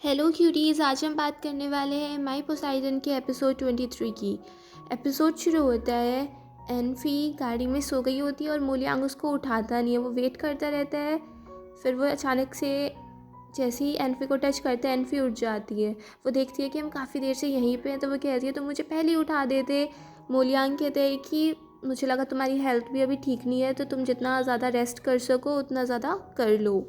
Hello cuties, आज हम बात करने वाले हैं माई पोसाइडन के एपिसोड 23 की। एपिसोड शुरू होता है, एनफी गाड़ी में सो गई होती है और मोलियांग उसको उठाता नहीं है। वो वेट करता रहता है। फिर वो अचानक से जैसे ही एनफी को टच करता है, एनफी उठ जाती है। वो देखती है कि हम काफ़ी देर से यहीं पे हैं, तो वो कहती है तो मुझे पहले ही उठा देते। मोलियांग कहते हैं कि मुझे लगा तुम्हारी हेल्थ भी अभी ठीक नहीं है, तो तुम जितना ज़्यादा रेस्ट कर सको उतना ज़्यादा कर लो।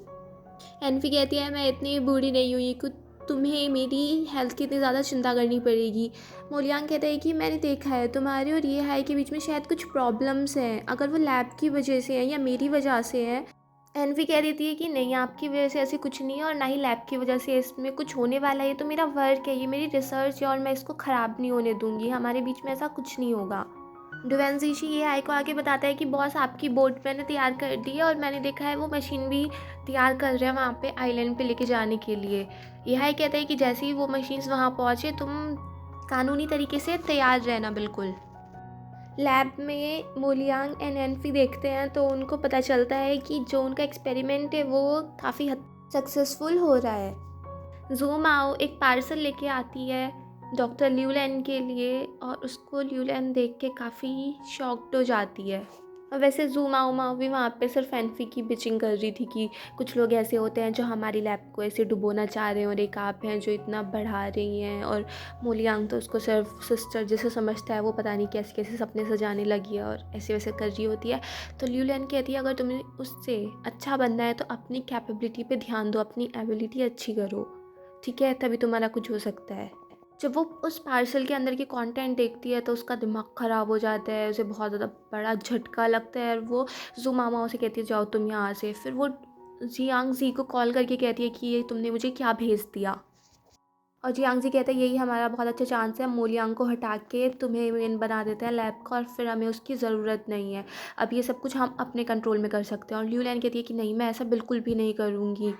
एनफी कहती है मैं इतनी बूढ़ी नहीं हुई कि तुम्हें मेरी हेल्थ की इतनी ज़्यादा चिंता करनी पड़ेगी। मोलियांग कहता है कि मैंने देखा है तुम्हारे और ये हाई के बीच में शायद कुछ प्रॉब्लम्स हैं, अगर वो लैब की वजह से है या मेरी वजह से है। एनफी कह देती है कि नहीं, आपकी वजह से ऐसी कुछ नहीं है और ना ही लैब की वजह से इसमें कुछ होने वाला है। ये तो मेरा वर्क है, ये मेरी रिसर्च है और मैं इसको ख़राब नहीं होने दूंगी। हमारे बीच में ऐसा कुछ नहीं होगा। डुवेंजीशी ये हाई को आके बताता है कि बॉस आपकी बोट मैंने तैयार कर दी है और मैंने देखा है वो मशीन भी तैयार कर रहे हैं वहाँ पे आइलैंड पे लेके जाने के लिए। ये हाई कहता है कि जैसे ही वो मशीन्स वहाँ पहुँचे तुम कानूनी तरीके से तैयार रहना बिल्कुल। लैब में मोलियांग एंड एनफी देखते हैं तो उनको पता चलता है कि जो उनका एक्सपेरिमेंट है वो काफ़ी हद सक्सेसफुल हो रहा है। जूम आओ एक पार्सल लेके आती है डॉक्टर ल्यूलैन के लिए और उसको ल्यूलैन देख के काफ़ी शॉक्ड हो जाती है। और वैसे जूम आओ माओ भी वहाँ पे सिर्फ एनफी की बिचिंग कर रही थी कि कुछ लोग ऐसे होते हैं जो हमारी लैब को ऐसे डुबोना चाह रहे हैं और एक आप हैं जो इतना बढ़ा रही हैं। और मोलियांग तो उसको सिर्फ सिस्टर जैसे समझता है, वो पता नहीं कैसे कैसे सपने सजाने लगी है और ऐसे वैसे कर रही होती है। तो ल्यूलैन कहती है अगर तुम्हें उससे अच्छा बनना है तो अपनी कैपेबिलिटी पे ध्यान दो, अपनी एबिलिटी अच्छी करो, ठीक है, तभी तुम्हारा कुछ हो सकता है। जब वो उस पार्सल के अंदर की कंटेंट देखती है तो उसका दिमाग ख़राब हो जाता है, उसे बहुत ज़्यादा बड़ा झटका लगता है और वो जू मामा उसे कहती है जाओ तुम यहाँ से। फिर वो जियांग जी को कॉल करके कहती है कि ये तुमने मुझे क्या भेज दिया। और जियांग जी कहते हैं यही हमारा बहुत अच्छा चांस है, हम मोलियांग को हटा के तुम्हें मेन बना देते हैं लैब का और फिर हमें उसकी ज़रूरत नहीं है। अब ये सब कुछ हम अपने कंट्रोल में कर सकते हैं। और ल्यूलैन कहती है कि नहीं, मैं ऐसा बिल्कुल भी नहीं करूँगी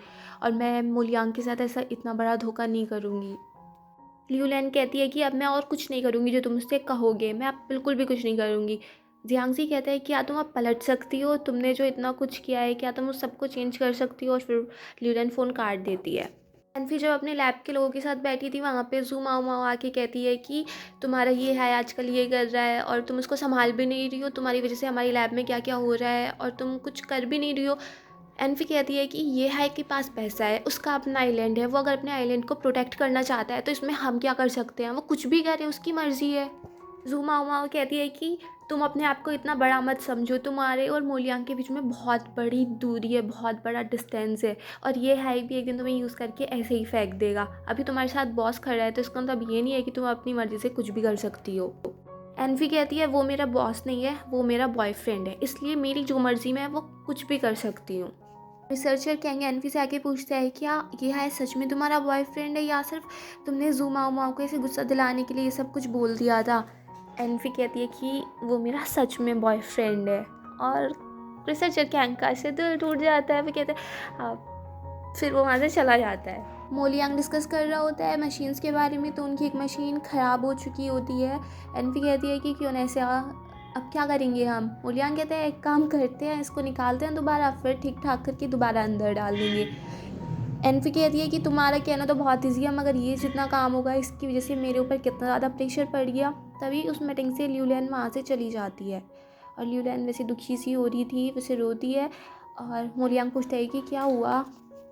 और मैं मोलियांग के साथ ऐसा इतना बड़ा धोखा नहीं करूँगी। ल्यूलैन कहती है कि अब मैं और कुछ नहीं करूँगी जो तुम मुझसे कहोगे, मैं अब बिल्कुल भी कुछ नहीं करूँगी। जियांगजी कहता है कि क्या तुम अब पलट सकती हो, तुमने जो इतना कुछ किया है क्या तुम उस सबको चेंज कर सकती हो। और फिर ल्यूलैन फ़ोन काट देती है। एनफी जब अपने लैब के लोगों के साथ बैठी थी वहाँ पे जू माओ माओ आके कहती है कि तुम्हारा ये है आजकल ये कर रहा है और तुम उसको संभाल भी नहीं रही हो, तुम्हारी वजह से हमारी लैब में क्या क्या हो रहा है और तुम कुछ कर भी नहीं रही हो। एनफी कहती है कि ये हाई के पास पैसा है, उसका अपना आइलैंड है, वो अगर अपने आइलैंड को प्रोटेक्ट करना चाहता है तो इसमें हम क्या कर सकते हैं, वो कुछ भी करे, उसकी मर्जी है। जूमा उमा कहती है कि तुम अपने आप को इतना बड़ा मत समझो, तुम्हारे और मोलियांग के बीच में बहुत बड़ी दूरी है, बहुत बड़ा डिस्टेंस है और ये हाई भी एक दिन तुम्हें यूज़ करके ऐसे ही फेंक देगा। अभी तुम्हारे साथ बॉस खड़ा है तो इसका मतलब ये नहीं है कि तुम अपनी मर्जी से कुछ भी कर सकती हो। एनफी कहती है वो मेरा बॉस नहीं है, वो मेरा बॉयफ्रेंड है, इसलिए मेरी जो मर्जी में है वो कुछ भी कर सकती हूँ। रिसर्चर कैंग एनफी से आके पूछता है क्या ये है सच में तुम्हारा बॉयफ्रेंड है या सिर्फ तुमने जूमा उमाओ को ऐसे गुस्सा दिलाने के लिए ये सब कुछ बोल दिया था। एनफी कहती है कि वो मेरा सच में बॉयफ्रेंड है। और रिसर्चर कैंग का ऐसे दिल टूट जाता है। वो कहते हैं फिर वो वहाँ से चला जाता है। मोलियांग डिस्कस कर रहा होता है मशीन्स के बारे में तो उनकी एक मशीन ख़राब हो चुकी होती है। एनफी कहती है कि क्यों ऐसे अब क्या करेंगे हम। मोलियांग कहते हैं एक काम करते हैं, इसको निकालते हैं दोबारा, फिर ठीक ठाक करके दोबारा अंदर डाल देंगे। एनफी कहती है कि तुम्हारा कहना तो बहुत ईजी है मगर ये जितना काम होगा इसकी वजह से मेरे ऊपर कितना ज़्यादा प्रेशर पड़ गया। तभी उस मीटिंग से ल्यूलैन वहाँ से चली जाती है और ल्यूलैन वैसे दुखी सी हो रही थी, वैसे रोती है। और मोलियांग पूछता है कि क्या हुआ।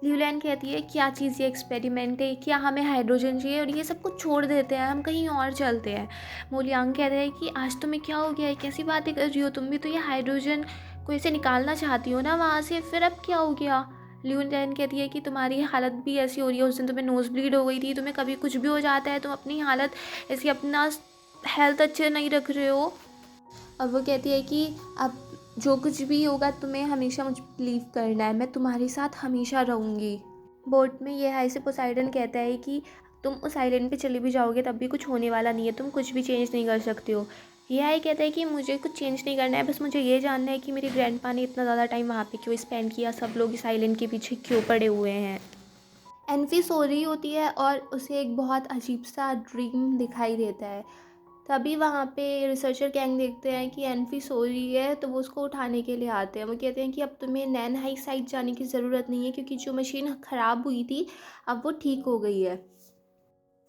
ल्यूलैन कहती है क्या चीज़ ये एक्सपेरिमेंट है, क्या हमें हाइड्रोजन चाहिए और ये सब कुछ छोड़ देते हैं, हम कहीं और चलते हैं। मोलियांग कहते हैं कि आज तुम्हें क्या हो गया है, कैसी बातें कर रही हो, तुम भी तो ये हाइड्रोजन को इसे निकालना चाहती हो ना वहाँ से, फिर अब क्या हो गया। ल्यूलैन कहती है कि तुम्हारी हालत भी ऐसी हो रही है, उस दिन तुम्हें नोज़ ब्लीड हो गई थी, तुम्हें कभी कुछ भी हो जाता है, तुम अपनी हालत ऐसी अपना हेल्थ अच्छे नहीं रख रहे हो। और वो कहती है कि अब जो कुछ भी होगा तुम्हें हमेशा मुझ बिलीव करना है, मैं तुम्हारे साथ हमेशा रहूँगी। बोट में ये हाई से पोसाइडन कहता है कि तुम उस आइलैंड पे चले भी जाओगे तब भी कुछ होने वाला नहीं है, तुम कुछ भी चेंज नहीं कर सकते हो। ये हाई कहता है कि मुझे कुछ चेंज नहीं करना है, बस मुझे ये जानना है कि मेरे ग्रैंडपा ने इतना ज़्यादा टाइम वहाँ पे क्यों स्पेंड किया, सब लोग इस आइलैंड के पीछे क्यों पड़े हुए हैं। एनफी सो रही होती है और उसे एक बहुत अजीब सा ड्रीम दिखाई देता है। तभी वहाँ पे रिसर्चर गैंग देखते हैं कि एनफी सो रही है, तो वो उसको उठाने के लिए आते हैं। वो कहते हैं कि अब तुम्हें नैन हाई साइड जाने की ज़रूरत नहीं है, क्योंकि जो मशीन ख़राब हुई थी अब वो ठीक हो गई है।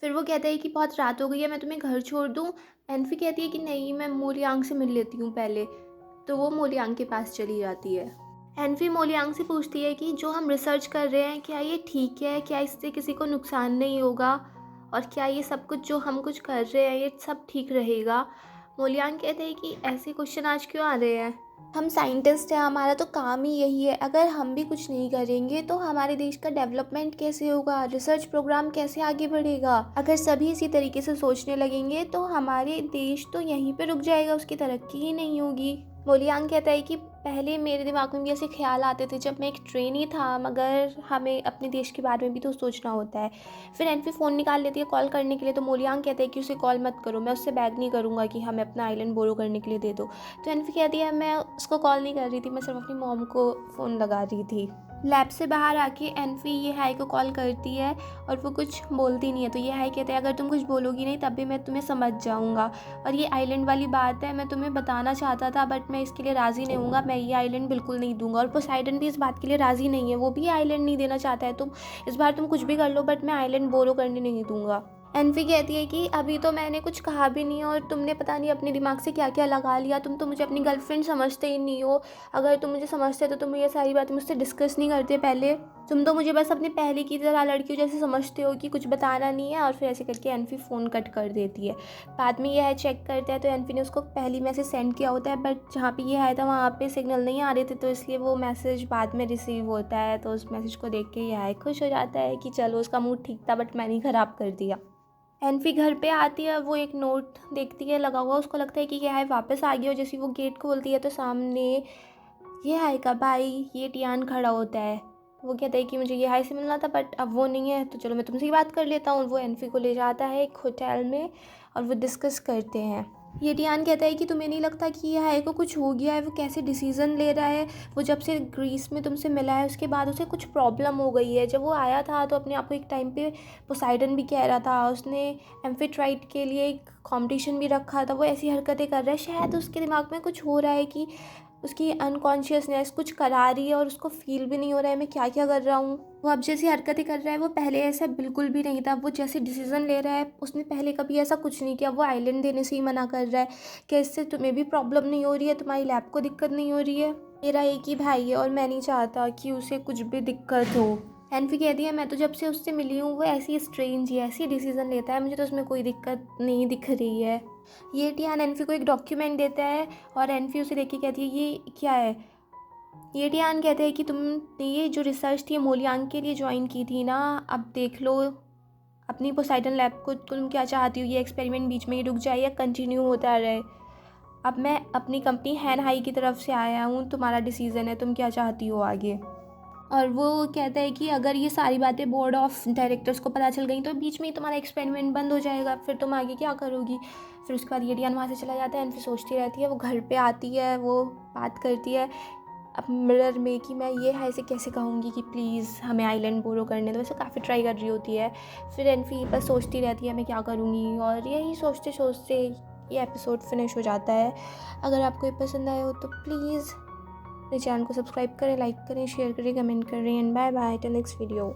फिर वो कहता है कि बहुत रात हो गई है, मैं तुम्हें घर छोड़ दूँ। एनफी कहती है कि नहीं, मैं मोलियांग से मिल लेती हूँ पहले। तो वो मोलियांग के पास चली जाती है। एनफी मोलियांग से पूछती है कि जो हम रिसर्च कर रहे हैं, क्या ये ठीक है, क्या इससे किसी को नुकसान नहीं होगा, और क्या ये सब कुछ जो हम कुछ कर रहे हैं ये सब ठीक रहेगा। मोलियांग कहते हैं कि ऐसे क्वेश्चन आज क्यों आ रहे हैं, हम साइंटिस्ट हैं, हमारा तो काम ही यही है। अगर हम भी कुछ नहीं करेंगे तो हमारे देश का डेवलपमेंट कैसे होगा, रिसर्च प्रोग्राम कैसे आगे बढ़ेगा। अगर सभी इसी तरीके से सोचने लगेंगे तो हमारे देश तो यहीं पे रुक जाएगा, उसकी तरक्की ही नहीं होगी। मोलियांग कहता है कि पहले मेरे दिमाग में भी ऐसे ख्याल आते थे जब मैं एक ट्रेनी था, मगर हमें अपने देश के बारे में भी तो सोचना होता है। फिर एनफी फ़ोन निकाल लेती है कॉल करने के लिए, तो मोलियांग कहते हैं कि उसे कॉल मत करो, मैं उससे बैग नहीं करूँगा कि हमें अपना आइलैंड बोरो करने के लिए दे दो। तो एनफी कहती है मैं उसको कॉल नहीं कर रही थी, मैं सिर्फ अपनी मॉम को फ़ोन लगा रही थी। लैब से बाहर आके एनफी ये हाई को कॉल करती है और वो कुछ बोलती नहीं है। तो ये हाई कहते हैं अगर तुम कुछ बोलोगी नहीं तब भी मैं तुम्हें समझ जाऊँगा, और ये आइलैंड वाली बात है, मैं तुम्हें बताना चाहता था बट मैं इसके लिए राज़ी नहीं हूँगा, मैं ये आइलैंड बिल्कुल नहीं दूंगा। और पोसाइडन भी इस बात के लिए राज़ी नहीं है, वो भी आइलैंड नहीं देना चाहता है। तुम इस बार तुम कुछ भी कर लो बट मैं आइलैंड बोरो करने नहीं दूंगा। एनफी कहती है कि अभी तो मैंने कुछ कहा भी नहीं है और तुमने पता नहीं अपने दिमाग से क्या क्या लगा लिया, तुम तो मुझे अपनी गर्लफ्रेंड समझते ही नहीं हो। अगर तुम मुझे समझते तो तुम ये सारी बातें मुझसे डिस्कस नहीं करते पहले, तुम तो मुझे बस अपने पहले की तरह लड़कियों जैसे समझते हो कि कुछ बताना नहीं है। और फिर ऐसे करके एनफी फ़ोन कट कर देती है। बाद में यह चेक करता है तो एनफी ने उसको पहली मैसेज सेंड किया होता है, बट जहाँ पे ये आया था वहाँ पे सिग्नल नहीं आ रहे थे, तो इसलिए वो मैसेज बाद में रिसीव होता है। तो उस मैसेज को देख के यह खुश हो जाता है कि चलो उसका मूड ठीक था बट मैंने ख़राब कर दिया। एनफी घर पे आती है, वो एक नोट देखती है लगा हुआ, उसको लगता है कि ये हाय वापस आ गया। और जैसे वो गेट खोलती है तो सामने ये हाय का भाई ये टियान खड़ा होता है। वो कहता है कि मुझे ये हाय से मिलना था बट अब वो नहीं है, तो चलो मैं तुमसे ही बात कर लेता हूँ। वो एनफी को ले जाता है एक होटल में और वो डिस्कस करते हैं। ये टियान कहता है कि तुम्हें नहीं लगता कि ये हाय को कुछ हो गया है, वो कैसे डिसीज़न ले रहा है, वो जब से ग्रीस में तुमसे मिला है उसके बाद उसे कुछ प्रॉब्लम हो गई है। जब वो आया था तो अपने आप को एक टाइम पे पोसाइडन भी कह रहा था, उसने एम्फीट्राइट के लिए एक कंपटीशन भी रखा था, वो ऐसी हरकतें कर रहा है। शायद उसके दिमाग में कुछ हो रहा है कि उसकी अनकॉन्शियसनेस कुछ करा रही है और उसको फील भी नहीं हो रहा है मैं क्या क्या कर रहा हूँ। वो अब जैसी हरकतें कर रहा है वो पहले ऐसा बिल्कुल भी नहीं था। वो जैसे डिसीज़न ले रहा है उसने पहले कभी ऐसा कुछ नहीं किया। वो आइलैंड देने से ही मना कर रहा है कि इससे तुम्हें भी प्रॉब्लम नहीं हो रही है, तुम्हारी लैब को दिक्कत नहीं हो रही है। मेरा एक ही भाई है और मैं नहीं चाहता कि उसे कुछ भी दिक्कत हो। एनफी कहती है मैं तो जब से उससे मिली हूँ वो ऐसी स्ट्रेंज ही ऐसी डिसीज़न लेता है, मुझे तो उसमें कोई दिक्कत नहीं दिख रही है। ये टियान एनफी को एक डॉक्यूमेंट देता है और एनफी उसे देख के कहती है ये क्या है। ये टियान कहते हैं कि तुमने ये जो रिसर्च थी मोलियांग के लिए ज्वाइन की थी ना, अब देख लो अपनी पोसाइडन लैब को तुम क्या चाहती हो, ये एक्सपेरिमेंट बीच में ही रुक जाए या कंटिन्यू होता रहे। अब मैं अपनी कंपनी हैन हाई की तरफ से आया हूँ, तुम्हारा डिसीज़न है, तुम क्या चाहती हो आगे। और वो कहता है कि अगर ये सारी बातें बोर्ड ऑफ डायरेक्टर्स को पता चल गई तो बीच में ही तुम्हारा एक्सपेरिमेंट बंद हो जाएगा, फिर तुम आगे क्या करोगी। फिर उसके बाद ये टियान वहाँ से चला जाता है। फिर सोचती रहती है, वो घर पे आती है, वो बात करती है अब मिरर में कि मैं ये है ऐसे कैसे कहूँगी कि प्लीज़ हमें आइलैंड बोरो करने दो। वैसे काफ़ी ट्राई कर रही होती है। फिर एनफी बस सोचती रहती है मैं क्या करूँगी, और यही सोचते सोचते ये एपिसोड फिनिश हो जाता है। अगर आपको ये पसंद आया हो तो प्लीज़ मेरे चैनल को सब्सक्राइब करें, लाइक करें, शेयर करें, कमेंट करें and bye bye till next video.